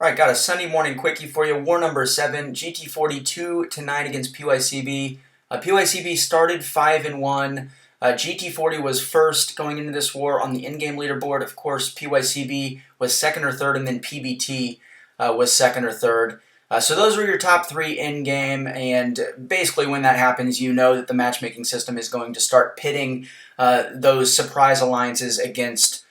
All right, got a Sunday morning quickie for you. War number 7, GT40 2-9 against Pycb. Pycb started 5-1. GT40 was first going into this war on the in-game leaderboard. Of course, Pycb was second or third, and then PBT was second or third. So those were your top three in-game, and basically when that happens, you know that the matchmaking system is going to start pitting those surprise alliances against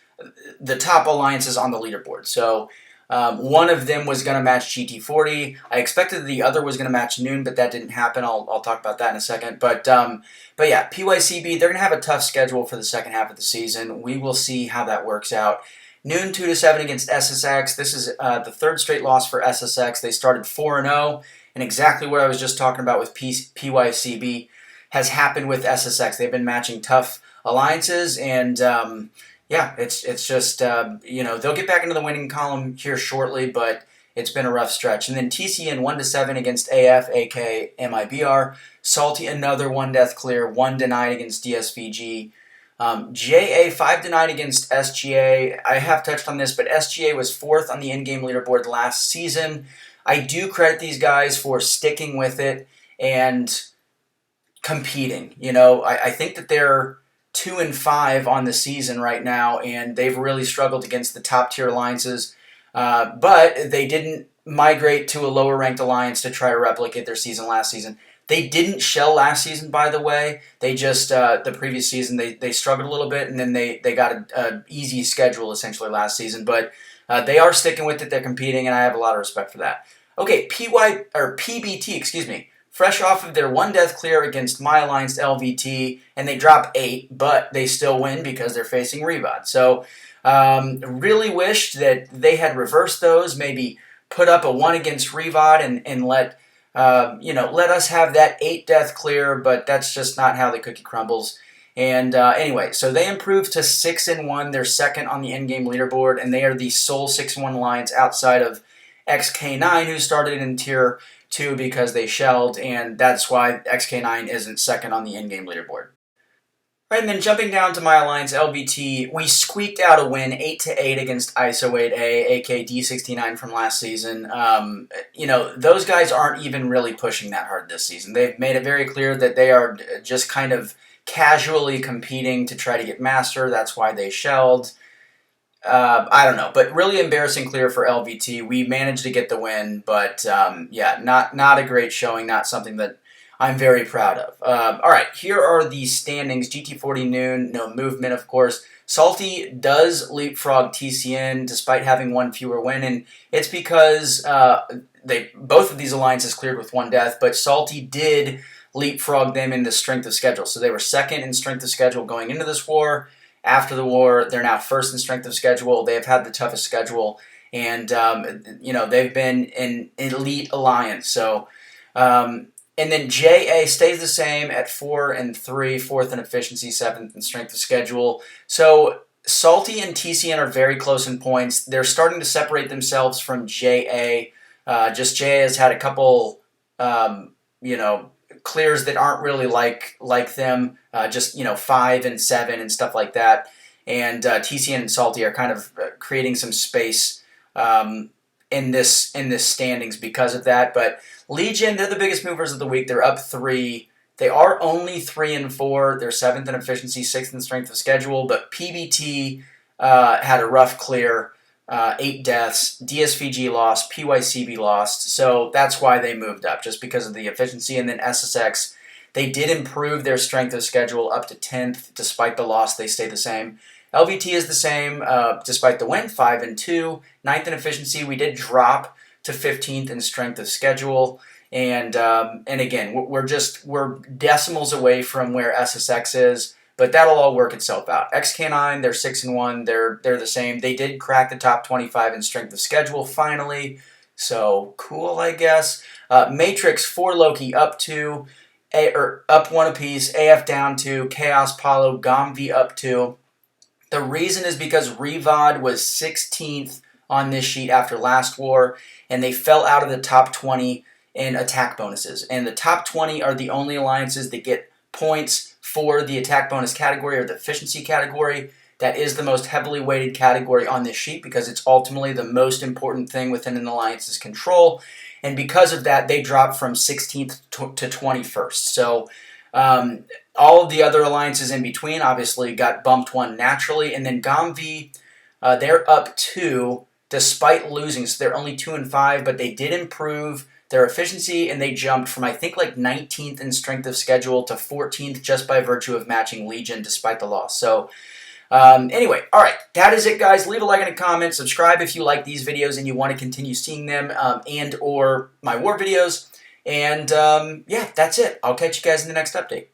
the top alliances on the leaderboard. So one of them was going to match GT40. I expected the other was going to match Noon, but that didn't happen. I'll talk about that in a second. But yeah, Pycb, they're going to have a tough schedule for the second half of the season. We will see how that works out. Noon 2-7 against SSX. This is the third straight loss for SSX. They started 4-0, and exactly what I was just talking about with Pycb has happened with SSX. They've been matching tough alliances, and yeah, it's just, they'll get back into the winning column here shortly, but it's been a rough stretch. And then TCN 1-7 against AF, AK, MIBR. Salty, another one death clear, 1-9 against DSVG. JA 5-9 against SGA. I have touched on this, but SGA was fourth on the in-game leaderboard last season. I do credit these guys for sticking with it and competing. I think that they're 2-5 on the season right now, and they've really struggled against the top tier alliances. But they didn't migrate to a lower ranked alliance to try to replicate their season last season. They didn't shell last season, by the way. They just, the previous season, they struggled a little bit, and then they got an easy schedule essentially last season. But they are sticking with it. They're competing, and I have a lot of respect for that. Okay, PBT, excuse me. Fresh off of their one death clear against my alliance LVT, and they drop 8, but they still win because they're facing Revad. So, really wished that they had reversed those, maybe put up a 1 against Revad and let us have that 8 death clear, but that's just not how the cookie crumbles. And anyway, so they improved to 6-1. They're second on the in-game leaderboard, and they are the sole 6-1 alliance outside of XK9, who started in Tier 2 because they shelled, and that's why XK9 isn't second on the in-game leaderboard. Right, and then jumping down to my alliance, LVT, we squeaked out a win 8-8 against ISO8A, aka D69 from last season. Those guys aren't even really pushing that hard this season. They've made it very clear that they are just kind of casually competing to try to get Master. That's why they shelled. I don't know, but really embarrassing clear for LVT. We managed to get the win, but yeah, not a great showing, not something that I'm very proud of. All right, here are the standings. GT40 Noon, no movement, of course. Salty does leapfrog TCN despite having one fewer win, and it's because both of these alliances cleared with 1 death, but Salty did leapfrog them in the strength of schedule. So they were second in strength of schedule going into this war. After the war, they're now first in strength of schedule. They have had the toughest schedule, and they've been an elite alliance. So, and then JA stays the same at 4-3, fourth in efficiency, 7th in strength of schedule. So Salty and TCN are very close in points. They're starting to separate themselves from JA. Just JA has had a couple, clears that aren't really like them, 5 and 7 and stuff like that. And TCN and Salty are kind of creating some space in this standings because of that. But Legion, they're the biggest movers of the week. They're up 3. They are only 3-4. They're 7th in efficiency, 6th in strength of schedule. But PBT had a rough clear. 8 deaths, DSVG lost, Pycb lost, so that's why they moved up, just because of the efficiency. And then SSX, they did improve their strength of schedule up to 10th, despite the loss, they stay the same. LVT is the same, despite the win, 5-2, 9th in efficiency. We did drop to 15th in strength of schedule, and again, we're decimals away from where SSX is. But that'll all work itself out. XK9, they're 6-1. They're the same. They did crack the top 25 in strength of schedule finally. So cool, I guess. Matrix 4 Loki up 2, up 1 apiece. AF down 2. Chaos Paulo, Gomvi up 2. The reason is because Revad was 16th on this sheet after last war, and they fell out of the top 20 in attack bonuses. And the top 20 are the only alliances that get points for the attack bonus category or the efficiency category. That is the most heavily weighted category on this sheet because it's ultimately the most important thing within an alliance's control. And because of that, they dropped from 16th to 21st. So all of the other alliances in between obviously got bumped one naturally. And then Gomv, they're up 2 despite losing. So they're only 2 and 5, but they did improve their efficiency, and they jumped from, I think, like 19th in strength of schedule to 14th just by virtue of matching Legion despite the loss. So anyway, all right, that is it, guys. Leave a like and a comment. Subscribe if you like these videos and you want to continue seeing them and or my war videos. And yeah, that's it. I'll catch you guys in the next update.